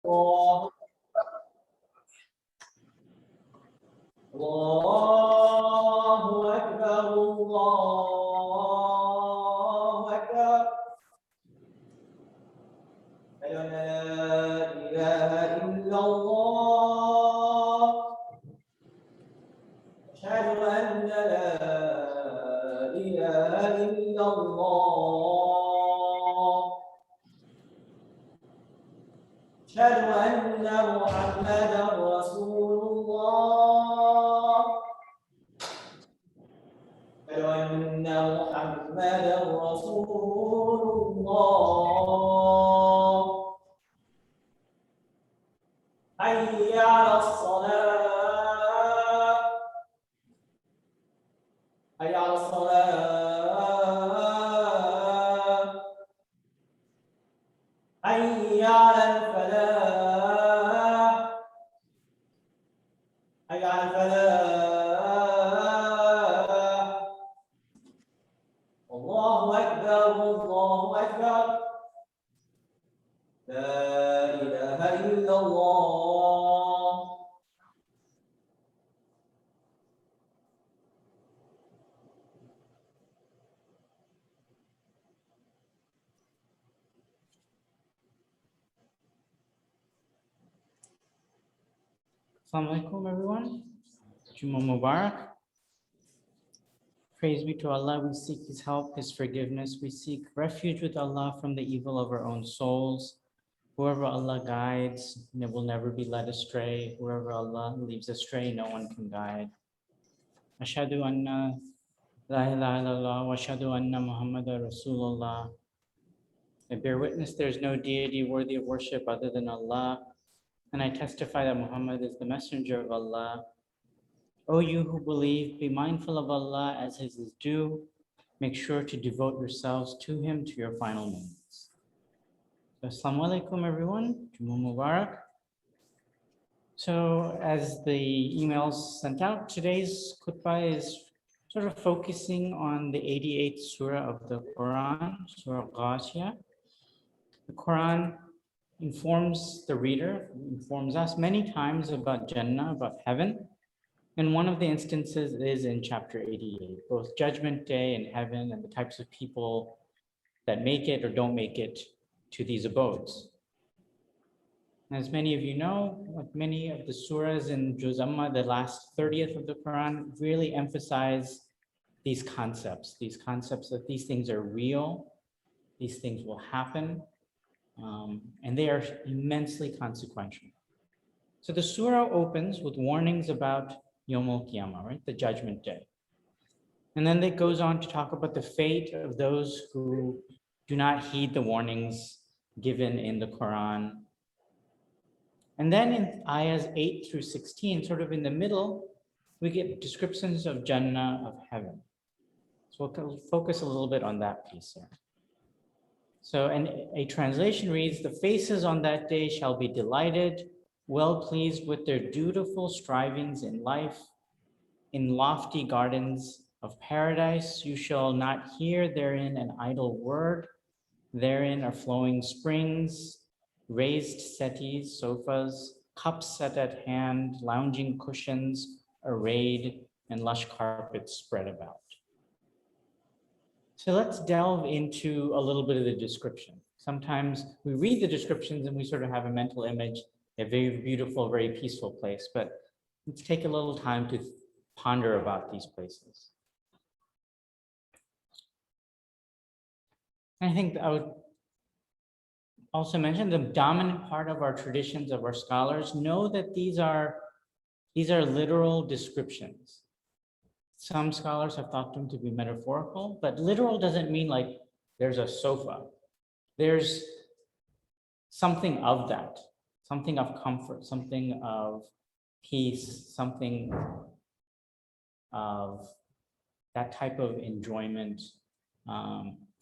الله الله أكبر الله أكبر أشهد أن لا إله إلا الله أشهد أن لا إله إلا الله أشهد أن محمدا رسول الله أشهد أن محمدا رسول الله حي على الصلاة حي على الصلاة حي على الفلاح حي على الفلاح الله أكبر الله أكبر لا إله إلا الله Assalamu alaikum everyone. Jummah Mubarak. Praise be to Allah. We seek His help, His forgiveness. We seek refuge with Allah from the evil of our own souls. Whoever Allah guides will never be led astray. Whoever Allah leaves astray, no one can guide. Ashhadu anna la ilaha illallah wa ashhadu anna Muhammadan Rasulullah. I bear witness there is no deity worthy of worship other than Allah, and I testify that Muhammad is the messenger of Allah. O you who believe, be mindful of Allah as His is due. Make sure to devote yourselves to Him to your final moments. So, Assalamu alaikum everyone. Jummah Mubarak. So as the emails sent out, today's khutbah is sort of focusing on the 88th surah of the Quran, Surah Al-Ghashiya. The Quran informs the reader, informs us many times about Jannah, about heaven. And one of the instances is in chapter 88, both Judgment Day and heaven and the types of people that make it or don't make it to these abodes. As many of you know, like many of the surahs in Juz Amma, the last 30th of the Quran, really emphasize these concepts that these things are real, these things will happen, and they are immensely consequential. So the surah opens with warnings about Yawm al-Qiyamah, right? The judgment day. And then it goes on to talk about the fate of those who do not heed the warnings given in the Quran. And then in ayahs 8 through 16, sort of in the middle, we get descriptions of Jannah, of heaven. So we'll focus a little bit on that piece here. So, and a translation reads, the faces on that day shall be delighted, well pleased with their dutiful strivings in life. In lofty gardens of paradise, you shall not hear therein an idle word. Therein are flowing springs, raised settees, sofas, cups set at hand, lounging cushions arrayed, and lush carpets spread about. So let's delve into a little bit of the description. Sometimes we read the descriptions and we sort of have a mental image, a very beautiful, very peaceful place, but let's take a little time to ponder about these places. I think I would also mention the dominant part of our traditions, of our scholars, know that these are literal descriptions. Some scholars have thought them to be metaphorical, but literal doesn't mean like there's a sofa. There's something of that, something of comfort, something of peace, something of that type of enjoyment,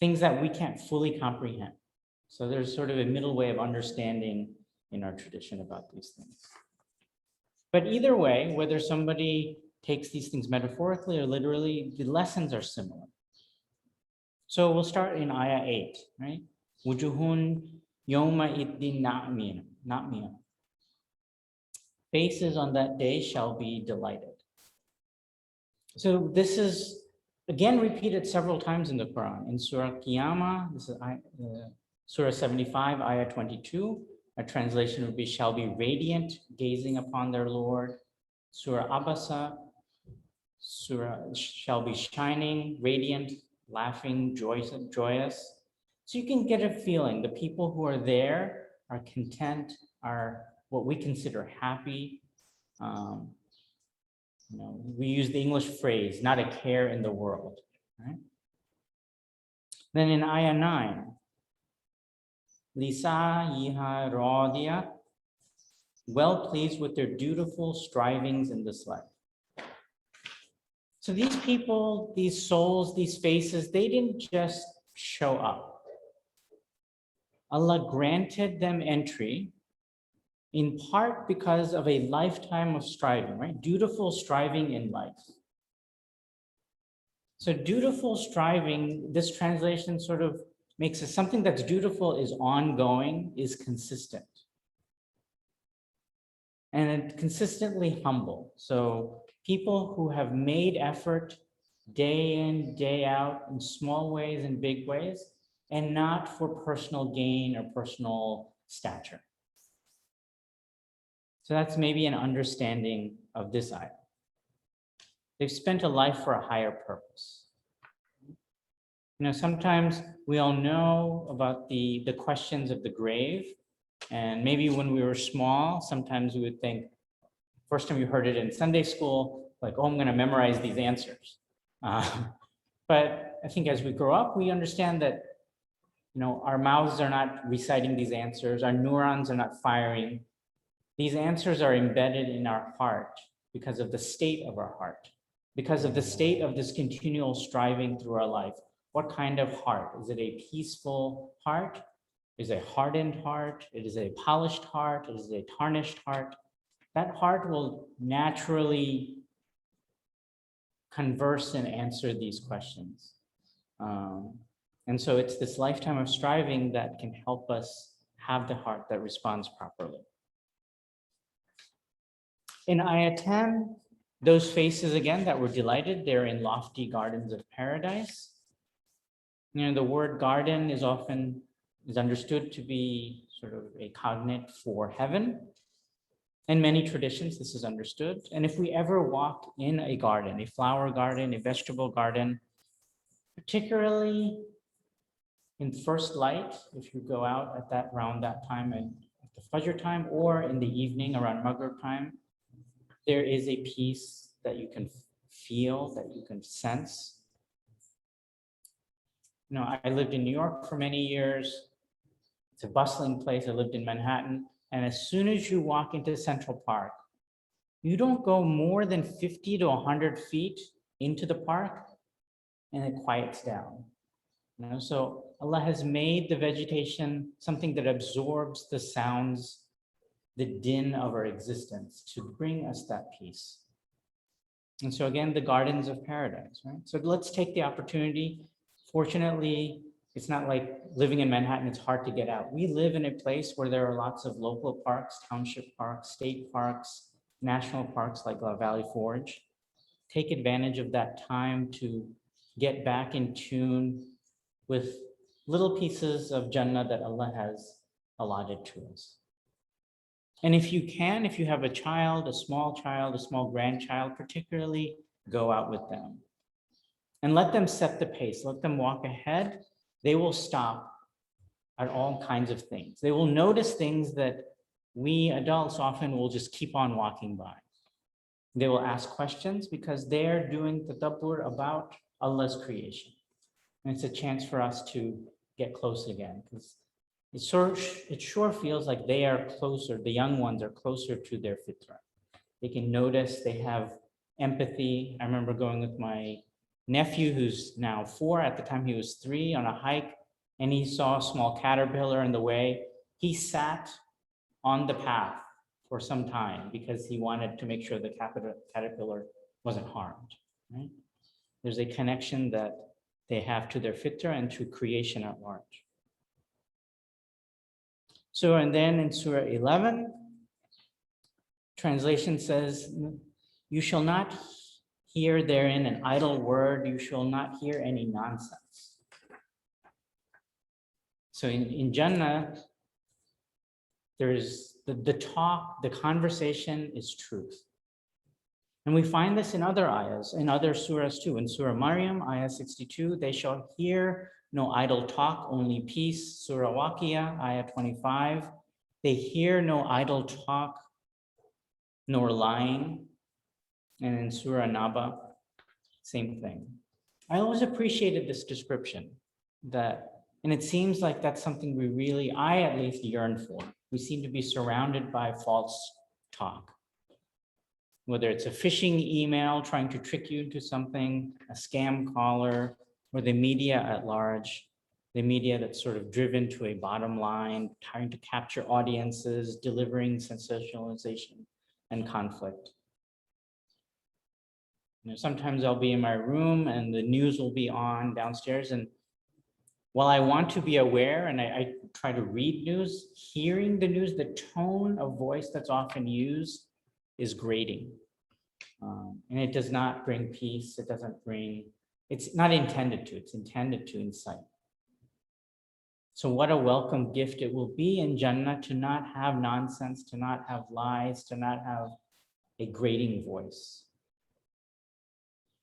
things that we can't fully comprehend. So there's sort of a middle way of understanding in our tradition about these things. But either way, whether somebody takes these things metaphorically or literally, the lessons are similar. So we'll start in ayah 8, right? Wujuhun yawma iddin na'min. not Mia. Faces on that day shall be delighted. So this is again repeated several times in the Quran. In Surah Qiyamah, this is Surah 75, Ayah 22. A translation would be, shall be radiant, gazing upon their Lord. Surah Abasa, Surah shall be shining, radiant, laughing, joyous. So you can get a feeling the people who are there are content, are what we consider happy. We use the English phrase, not a care in the world. Right? Then in Ayah 9, Lisa Yiha Radia, well pleased with their dutiful strivings in this life. So these people, these souls, these faces, they didn't just show up. Allah granted them entry in part because of a lifetime of striving, right? Dutiful striving in life. So dutiful striving, this translation sort of makes it something that's dutiful is ongoing, is consistent. And consistently humble. So people who have made effort day in, day out, in small ways and big ways, and not for personal gain or personal stature. So that's maybe an understanding of this ayah. They've spent a life for a higher purpose. Sometimes we all know about the questions of the grave, and maybe when we were small, sometimes we would think, first time you heard it in Sunday school, like, oh, I'm going to memorize these answers. But I think as we grow up, we understand that, our mouths are not reciting these answers, our neurons are not firing. These answers are embedded in our heart because of the state of our heart, because of the state of this continual striving through our life. What kind of heart? Is it a peaceful heart? Is it a hardened heart? It is a polished heart? It is a tarnished heart? That heart will naturally converse and answer these questions. And so it's this lifetime of striving that can help us have the heart that responds properly. In Ayah 10, those faces again that were delighted, they're in lofty gardens of paradise. The word garden is often understood to be sort of a cognate for heaven. In many traditions, this is understood. And if we ever walk in a garden, a flower garden, a vegetable garden, particularly in first light, if you go out at around that time at the Fajr time, or in the evening around Maghrib time, there is a peace that you can feel, that you can sense. I lived in New York for many years. It's a bustling place. I lived in Manhattan. And as soon as you walk into Central Park, you don't go more than 50 to 100 feet into the park and it quiets down. So Allah has made the vegetation something that absorbs the sounds, the din of our existence to bring us that peace. And so again, the gardens of paradise, right? So let's take the opportunity. Fortunately, it's not like living in Manhattan, it's hard to get out. We live in a place where there are lots of local parks, township parks, state parks, national parks like Valley Forge. Take advantage of that time to get back in tune with little pieces of Jannah that Allah has allotted to us. And if you can, if you have a child, a small grandchild, particularly, go out with them. And let them set the pace, let them walk ahead. They will stop at all kinds of things. They will notice things that we adults often will just keep on walking by. They will ask questions because they're doing tadabbur about Allah's creation. And it's a chance for us to get close again, because it sure feels like they are closer, the young ones are closer to their fitrah. They can notice, they have empathy. I remember going with my nephew, who's now 4, at the time he was 3, on a hike, and he saw a small caterpillar in the way. He sat on the path for some time because he wanted to make sure the caterpillar wasn't harmed, right? There's a connection that they have to their fitrah and to creation at large. So, and then in Surah 11, translation says, you shall not hear therein an idle word, you shall not hear any nonsense. So in Jannah, there's the talk, the conversation is truth. And we find this in other ayahs, in other surahs too. In Surah Maryam, ayah 62, they shall hear no idle talk, only peace. Surah Waqiyah, ayah 25, they hear no idle talk, nor lying. And in Surah Naba, same thing. I always appreciated this description and it seems like that's something we really, I at least yearn for. We seem to be surrounded by false talk. Whether it's a phishing email trying to trick you into something, a scam caller, or the media at large, the media that's sort of driven to a bottom line, trying to capture audiences, delivering sensationalization and conflict. Sometimes I'll be in my room and the news will be on downstairs, and while I want to be aware and I try to read news, hearing the news, the tone of voice that's often used is grating. And it does not bring peace. It doesn't bring, it's not intended to, it's intended to incite. So what a welcome gift it will be in Jannah to not have nonsense, to not have lies, to not have a grating voice.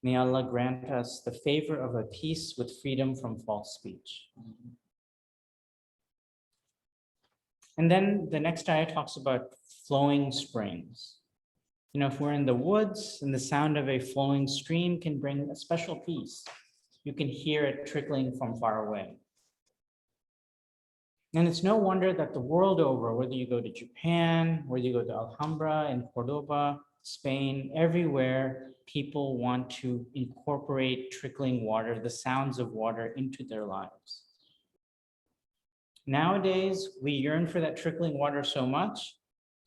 May Allah grant us the favor of a peace with freedom from false speech. And then the next ayah talks about flowing springs. If we're in the woods and the sound of a flowing stream can bring a special peace. You can hear it trickling from far away. And it's no wonder that the world over, whether you go to Japan, whether you go to Alhambra in Cordoba, Spain, everywhere, people want to incorporate trickling water, the sounds of water into their lives. Nowadays, we yearn for that trickling water so much.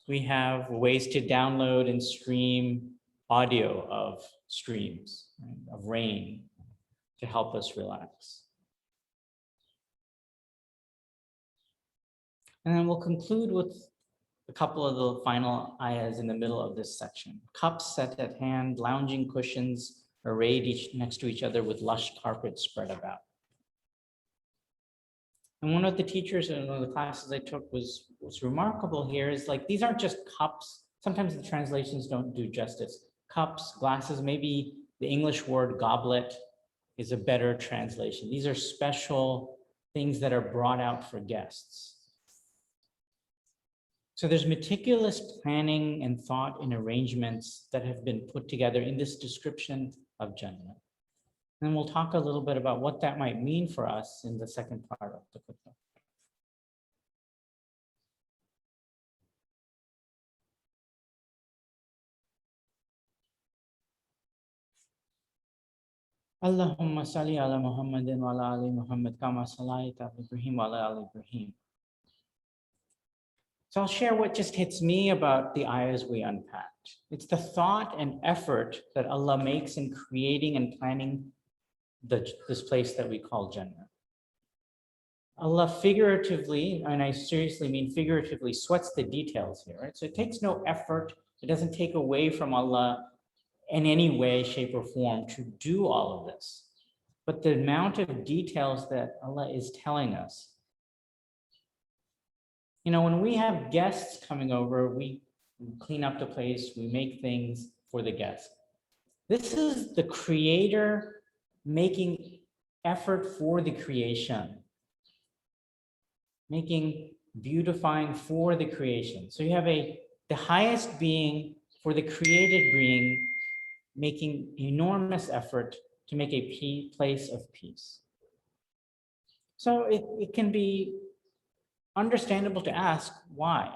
We have ways to download and stream audio of streams, right, of rain, to help us relax. And then we'll conclude with a couple of the final ayahs in the middle of this section. Cups set at hand, lounging cushions arrayed next to each other with lush carpets spread about. And one of the teachers in one of the classes I took was remarkable here is like, these aren't just cups. Sometimes the translations don't do justice. Cups, glasses, maybe the English word goblet is a better translation. These are special things that are brought out for guests. So there's meticulous planning and thought and arrangements that have been put together in this description of Jannah. And we'll talk a little bit about what that might mean for us in the second part of the khutbah. Allahumma salli ala Muhammadin wa ala ali Muhammad kama sallaita ala Ibrahim wa ala ali Ibrahim. So I'll share what just hits me about the ayahs we unpacked. It's the thought and effort that Allah makes in creating and planning this place that we call Jannah. Allah figuratively, and I seriously mean figuratively, sweats the details here, right? So it takes no effort. It doesn't take away from Allah in any way, shape, or form to do all of this. But the amount of details that Allah is telling us. When we have guests coming over, we clean up the place, we make things for the guest. This is the Creator making effort for the creation, making beautifying for the creation. So you have the highest being for the created being making enormous effort to make a place of peace. So it can be understandable to ask why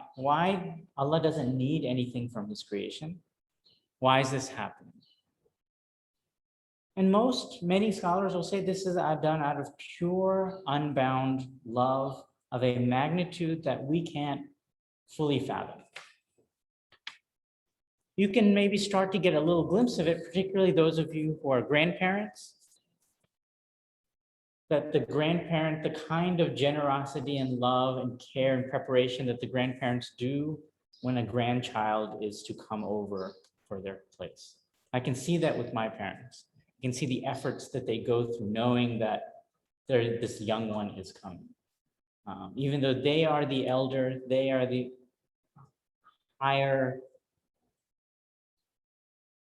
Allah doesn't need anything from his creation. Why is this happening? And many scholars will say this is done out of pure, unbound love of a magnitude that we can't fully fathom. You can maybe start to get a little glimpse of it, particularly those of you who are grandparents. that the grandparent, the kind of generosity and love and care and preparation that the grandparents do when a grandchild is to come over for their place. I can see that with my parents. I can see the efforts that they go through knowing that this young one is coming. Even though they are the elder, they are the higher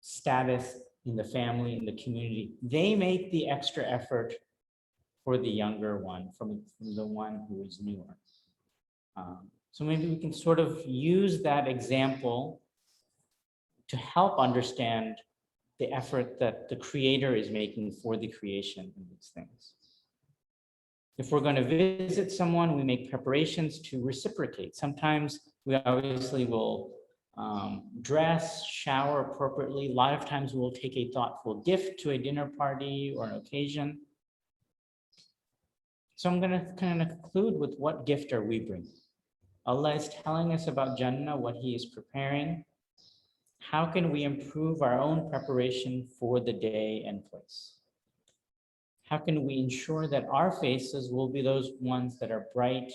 status in the family, in the community, they make the extra effort for the younger one, from the one who is newer. So maybe we can sort of use that example to help understand the effort that the creator is making for the creation of these things. If we're going to visit someone, we make preparations to reciprocate. Sometimes we obviously will dress, shower appropriately. A lot of times we'll take a thoughtful gift to a dinner party or an occasion. So I'm going to kind of conclude with what gift are we bringing? Allah is telling us about Jannah, what He is preparing. How can we improve our own preparation for the day and place? How can we ensure that our faces will be those ones that are bright,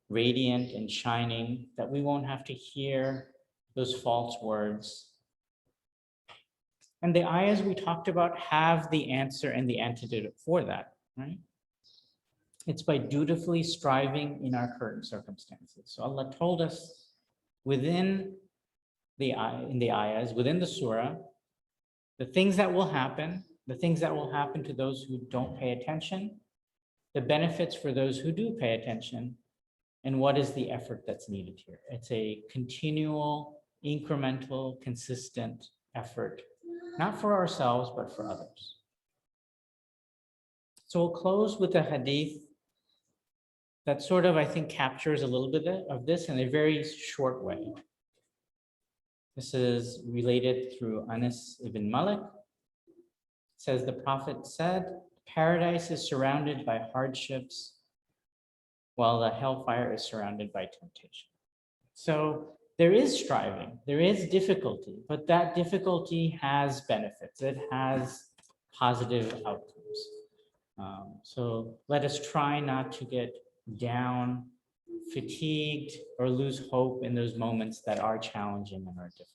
radiant, and shining, that we won't have to hear those false words? And the ayahs we talked about have the answer and the antidote for that, right? It's by dutifully striving in our current circumstances. So Allah told us in the ayahs, within the surah, the things that will happen, to those who don't pay attention, the benefits for those who do pay attention, and what is the effort that's needed here. It's a continual, incremental, consistent effort, not for ourselves, but for others. So we'll close with a hadith that sort of, I think, captures a little bit of this in a very short way. This is related through Anas ibn Malik. It says, the Prophet said, paradise is surrounded by hardships, while the hellfire is surrounded by temptation. So there is striving, there is difficulty, but that difficulty has benefits. It has positive outcomes. So let us try not to get down, fatigued, or lose hope in those moments that are challenging and are difficult.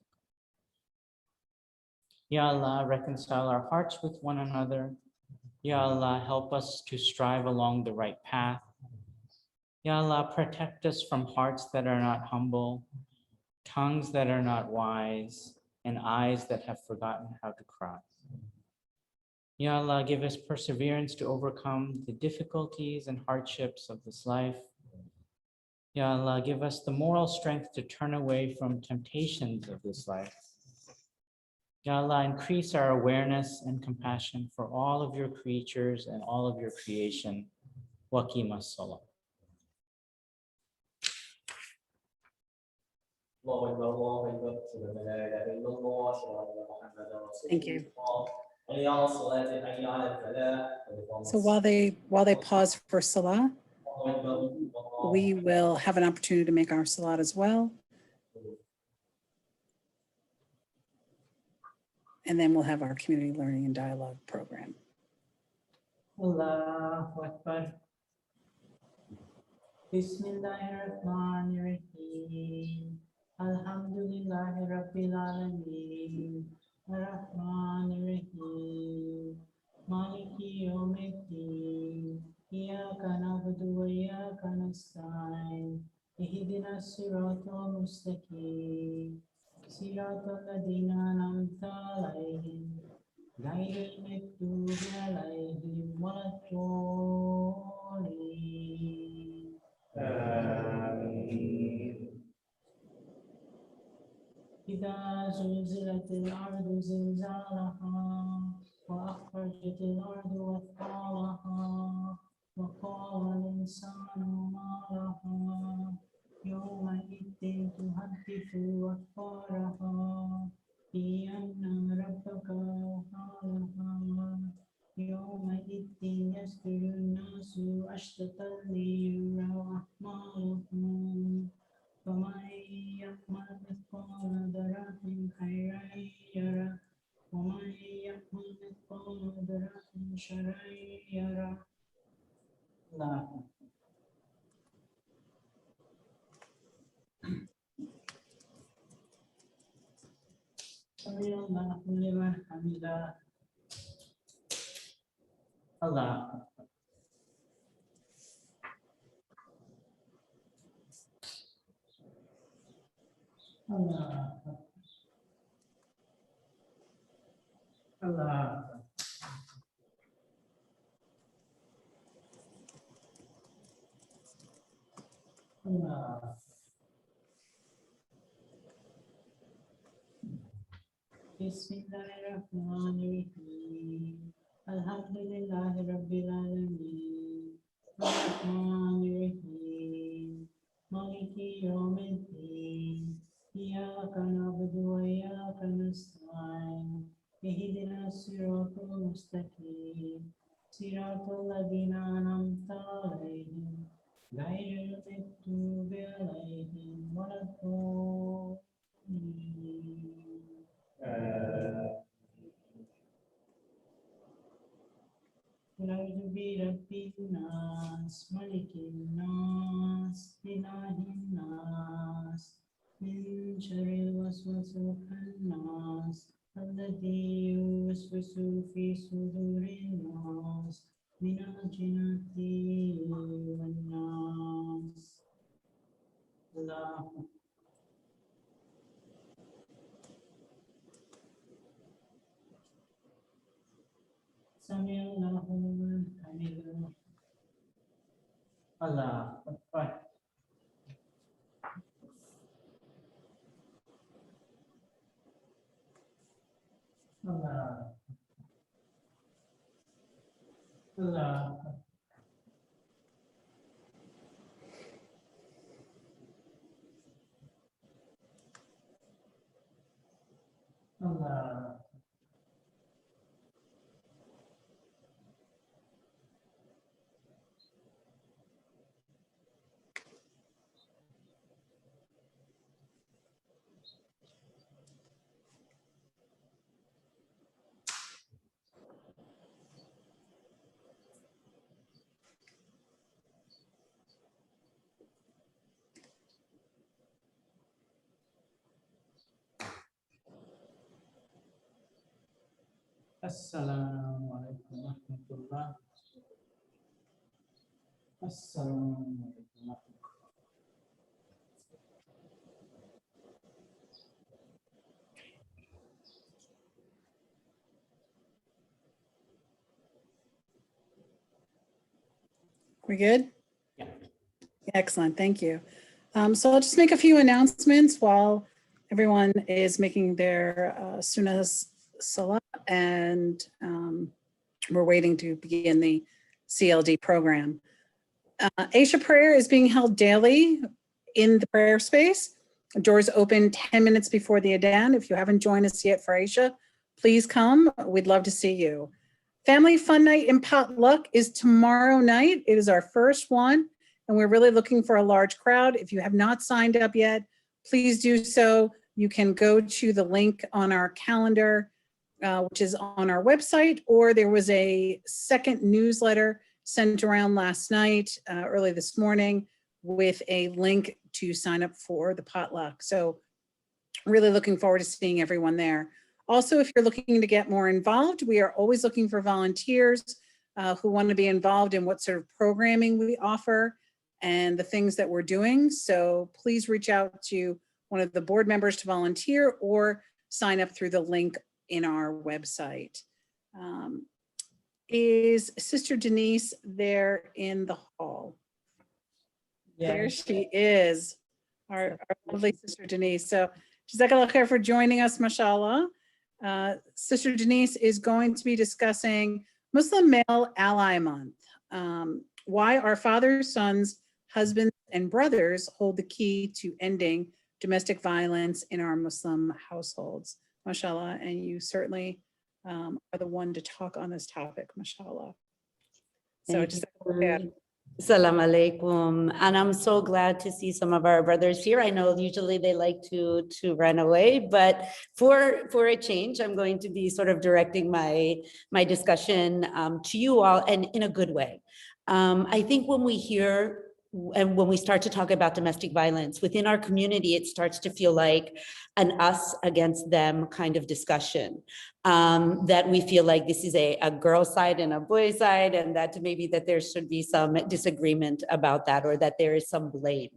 Ya Allah, reconcile our hearts with one another. Ya Allah, help us to strive along the right path. Ya Allah, protect us from hearts that are not humble, tongues that are not wise, and eyes that have forgotten how to cry. Ya Allah, give us perseverance to overcome the difficulties and hardships of this life. Ya Allah, give us the moral strength to turn away from temptations of this life. Ya Allah, increase our awareness and compassion for all of your creatures and all of your creation. Waqim as-salah. Thank you. So while they pause for salah, we will have an opportunity to make our salat as well. And then we'll have our community learning and dialogue program. Allahu Akbar. Bismillahirrahmanirrahim. Alhamdulillahi Rabbil Alameen. Ar-Rahmanir-Rahim. Maliki Yawmiddin. Iyyaka na'budu wa iyyaka nasta'in. Ihdinas siratal mustaqim. Siratal ladzina an'amta 'alaihim. Ghayril maghdubi 'alaihim waladdallin. Amin. إذا زلزلت الأرض زلزالها وأخرجت الأرض أثقالها وقال الإنسان ما لها يومئذ تحدث أخبارها بأن ربك أوحى لها يومئذ يصدر الناس أشتاتا ليروا أعمالهم فمن يعمل مثقال ذرة خيرا يره ومن يعمل مثقال ذرة شرا يره سمع الله لمن حمده. Allah. Allah. Allah. Allah. Bismillahirrahmanirrahim. Alhamdulillahi Rabbil Alameen. Ar-Rahmanir-Rahim. Maliki Yawmiddin. Iyyaka na'budu wa iyyaka nasta'in. Ihdina as-siratal mustaqim. Siratal ladzina an'amta 'alaihim. Ghayril maghdubi 'alaihim waladdallin. أعوذ برب الناس ملك الناس إله الناس من شر الوسواس الخناس الذي يوسوس في صدور الناس من الجنة والناس. الله. سمع الله لمن حمده. Allah Akbar. Allah. Allah. Allah. Assalamu alaikum warahmatullah. Assalamu alaikum. We good? Yeah. Excellent, thank you. So I'll just make a few announcements while everyone is making their Sunnah Salah, and we're waiting to begin the CLD program. Aisha prayer is being held daily in the prayer space. Doors open 10 minutes before the Adhan. If you haven't joined us yet for Aisha, please come. We'd love to see you. Family Fun Night and Potluck is tomorrow night. It is our first one, and we're really looking for a large crowd. If you have not signed up yet, please do so. You can go to the link on our calendar, which is on our website, or there was a second newsletter sent around last night, early this morning, with a link to sign up for the potluck. So really looking forward to seeing everyone there. Also, if you're looking to get more involved, we are always looking for volunteers who want to be involved in what sort of programming we offer and the things that we're doing. So please reach out to one of the board members to volunteer or sign up through the link in our website. Is Sister Denise there in the hall? Yeah. There she is, our lovely Sister Denise. So Jazakallah khair for joining us, mashallah. Sister Denise is going to be discussing Muslim Male Ally Month, why our fathers, sons, husbands, and brothers hold the key to ending domestic violence in our Muslim households, mashallah. And you certainly are the one to talk on this topic, mashallah. So just Assalamu alaikum. And I'm so glad to see some of our brothers here. I know usually they like to run away, but for a change, I'm going to be sort of directing my discussion to you all, and in a good way. I think when we hear and when we start to talk about domestic violence within our community, it starts to feel like an us against them kind of discussion. That we feel like this is a girl side and a boy side, and that maybe that there should be some disagreement about that, or that there is some blame.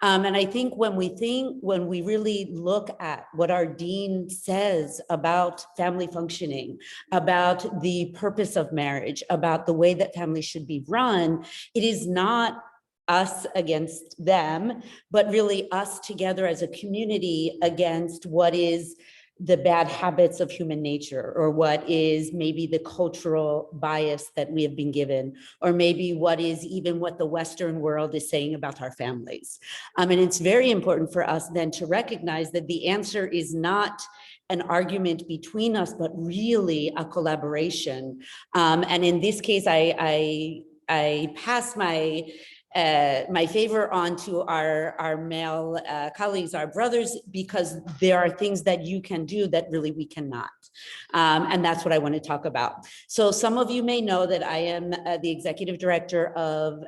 And I think when we really look at what our dean says about family functioning, about the purpose of marriage, about the way that families should be run, it is not us against them, but really us together as a community against what is the bad habits of human nature, or what is maybe the cultural bias that we have been given, or maybe what is even what the Western world is saying about our families. And it's very important for us then to recognize that the answer is not an argument between us, but really a collaboration. And in this case, I pass my favor on to our male colleagues, our brothers, because there are things that you can do that really we cannot. And that's what I want to talk about. So some of you may know that I am the executive director of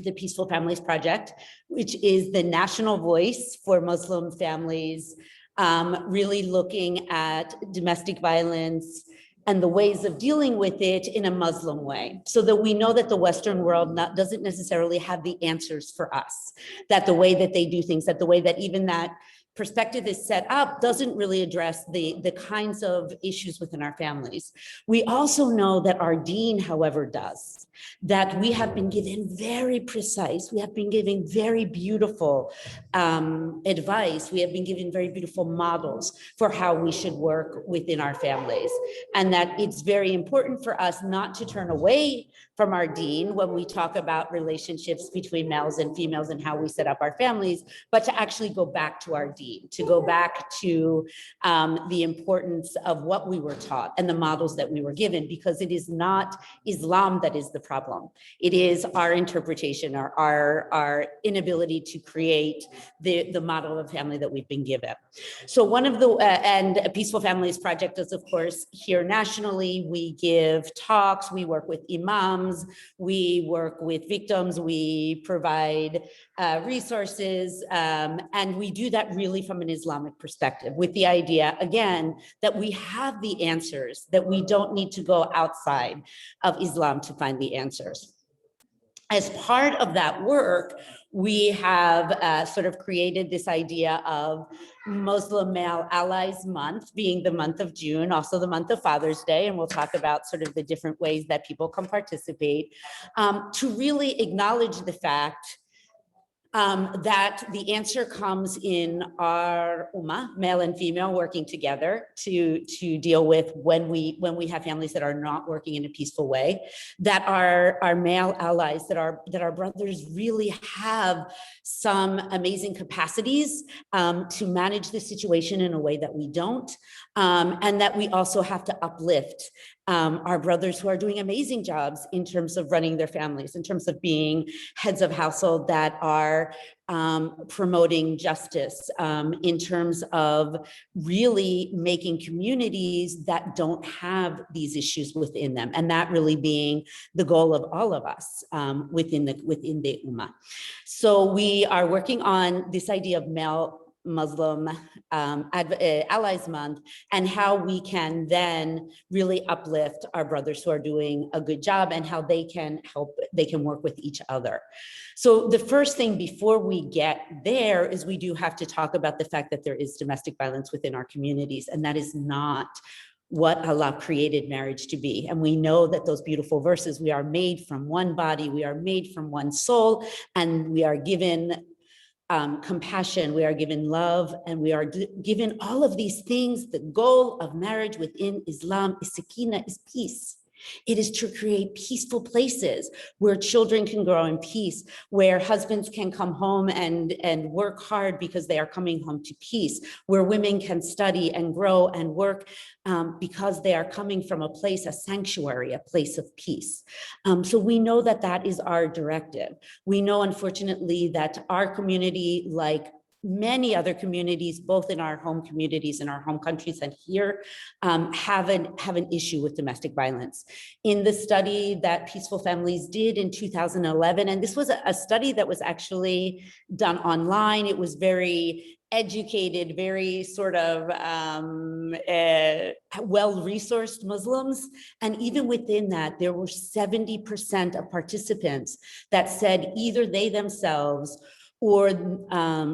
the Peaceful Families Project, which is the national voice for Muslim families, really looking at domestic violence and the ways of dealing with it in a Muslim way, so that we know that the Western world doesn't necessarily have the answers for us, that the way that they do things, that the way that even that perspective is set up doesn't really address the kinds of issues within our families. We also know that our dean, however, does, that we have been given very precise, we have been given very beautiful advice, we have been given very beautiful models for how we should work within our families. And that it's very important for us not to turn away from our dean when we talk about relationships between males and females and how we set up our families, but to actually go back to our dean, to go back to the importance of what we were taught and the models that we were given, because it is not Islam that is the problem. It is our interpretation, our inability to create the model of family that we've been given. So one of the, and Peaceful Families Project is, of course, here nationally. We give talks, we work with imams, we work with victims, we provide resources, and we do that really from an Islamic perspective, with the idea, again, that we have the answers, that we don't need to go outside of Islam to find the answers. As part of that work, we have sort of created this idea of Muslim Male Allies Month, being the month of June, also the month of Father's Day, and we'll talk about sort of the different ways that people can participate, to really acknowledge the fact that the answer comes in our ummah, male and female, working together to deal with when we have families that are not working in a peaceful way, that our male allies, that our brothers really have some amazing capacities to manage the situation in a way that we don't, and that we also have to uplift our brothers who are doing amazing jobs in terms of running their families, in terms of being heads of household that are promoting justice, in terms of really making communities that don't have these issues within them, and that really being the goal of all of us within the ummah. So we are working on this idea of male Muslim Allies Month, and how we can then really uplift our brothers who are doing a good job, and how they can work with each other. So the first thing before we get there is we do have to talk about the fact that there is domestic violence within our communities, and that is not what Allah created marriage to be. And we know that those beautiful verses, we are made from one body, we are made from one soul, and we are given compassion, we are given love, and we are given all of these things. The goal of marriage within Islam is sakina, is peace. It is to create peaceful places where children can grow in peace, where husbands can come home and work hard because they are coming home to peace, where women can study and grow and work because they are coming from a place, a sanctuary, a place of peace. So we know that that is our directive. We know, unfortunately, that our community, like many other communities, both in our home communities, in our home countries and here, have an issue with domestic violence. In the study that Peaceful Families did in 2011, and this was a study that was actually done online. It was very educated, very sort of well-resourced Muslims. And even within that, there were 70% of participants that said either they themselves or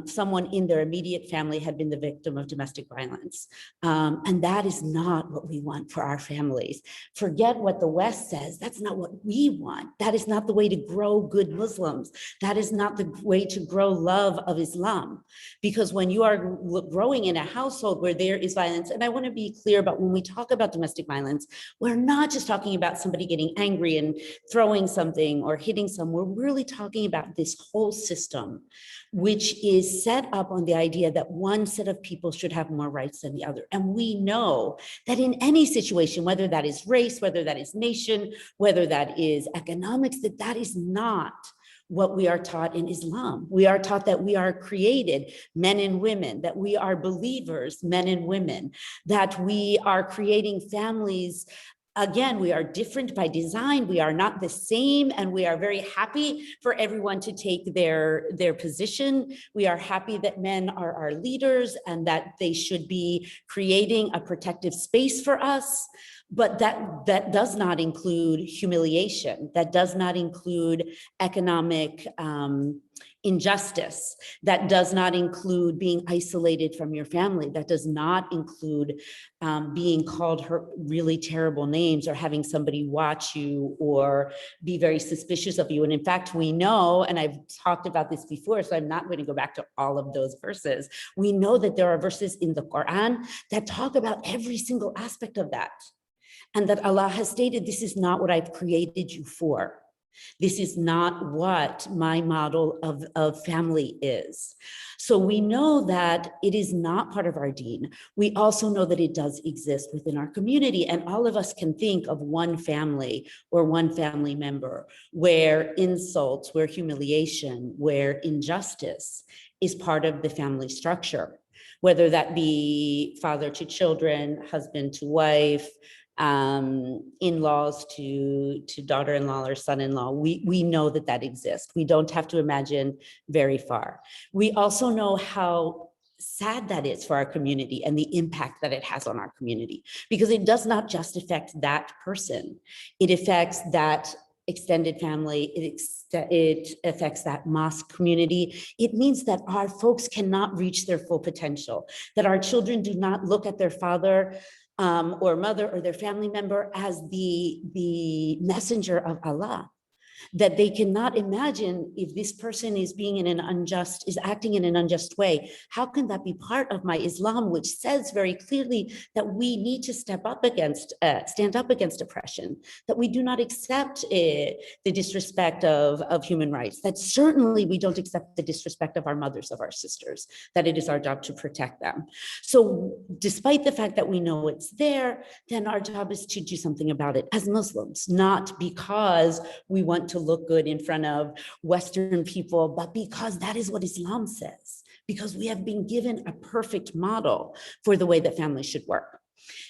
someone in their immediate family had been the victim of domestic violence. And that is not what we want for our families. Forget what the West says. That's not what we want. That is not the way to grow good Muslims. That is not the way to grow love of Islam. Because when you are growing in a household where there is violence, and I want to be clear about when we talk about domestic violence, we're not just talking about somebody getting angry and throwing something or hitting someone. We're really talking about this whole system, which is set up on the idea that one set of people should have more rights than the other. And we know that in any situation, whether that is race, whether that is nation, whether that is economics, that is not what we are taught in Islam. We are taught that we are created men and women, that we are believers, men and women, that we are creating families. Again, we are different by design. We are not the same, and we are very happy for everyone to take their position. We are happy that men are our leaders and that they should be creating a protective space for us. But that does not include humiliation. That does not include economic injustice. That does not include being isolated from your family. That does not include being called really terrible names or having somebody watch you or be very suspicious of you. And in fact, we know, and I've talked about this before, so I'm not going to go back to all of those verses. We know that there are verses in the Quran that talk about every single aspect of that. And that Allah has stated, this is not what I've created you for. This is not what my model of family is. So we know that it is not part of our deen. We also know that it does exist within our community. And all of us can think of one family or one family member where insults, where humiliation, where injustice is part of the family structure, whether that be father to children, husband to wife, in-laws to daughter-in-law or son-in-law. We know that exists. We don't have to imagine very far. We also know how sad that is for our community and the impact that it has on our community, because it does not just affect that person. It affects that extended family, it affects that mosque community. It means that our folks cannot reach their full potential, that our children do not look at their father or mother or their family member as the messenger of Allah, that they cannot imagine if this person is acting in an unjust way. How can that be part of my Islam, which says very clearly that we need to stand up against oppression, that we do not accept the disrespect of human rights, that certainly we don't accept the disrespect of our mothers, of our sisters, that it is our job to protect them. So despite the fact that we know it's there, then our job is to do something about it as Muslims, not because we want to look good in front of Western people, but because that is what Islam says, because we have been given a perfect model for the way that families should work.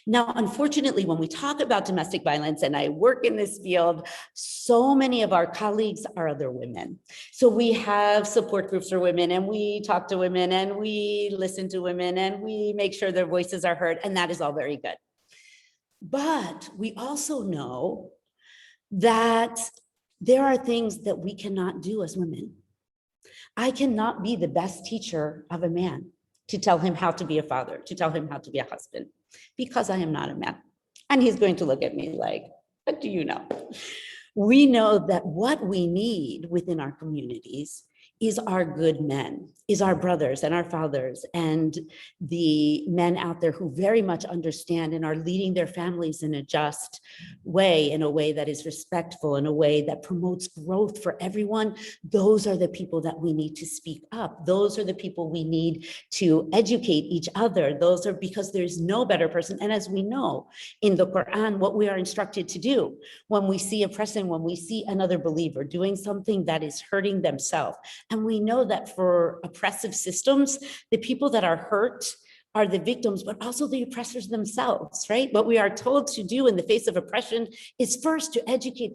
Now, unfortunately, when we talk about domestic violence, and I work in this field, so many of our colleagues are other women. So we have support groups for women, and we talk to women, and we listen to women, and we make sure their voices are heard, and that is all very good. But we also know that there are things that we cannot do as women. I cannot be the best teacher of a man to tell him how to be a father, to tell him how to be a husband, because I am not a man. And he's going to look at me like, what do you know? We know that what we need within our communities is our good men, is our brothers and our fathers and the men out there who very much understand and are leading their families in a just way, in a way that is respectful, in a way that promotes growth for everyone. Those are the people that we need to speak up. Those are the people we need to educate each other. Those are because there's no better person. And as we know in the Quran, what we are instructed to do when we see oppression, when we see another believer doing something that is hurting themselves, And we know that for oppressive systems, the people that are hurt are the victims, but also the oppressors themselves, right? What we are told to do in the face of oppression is first to educate the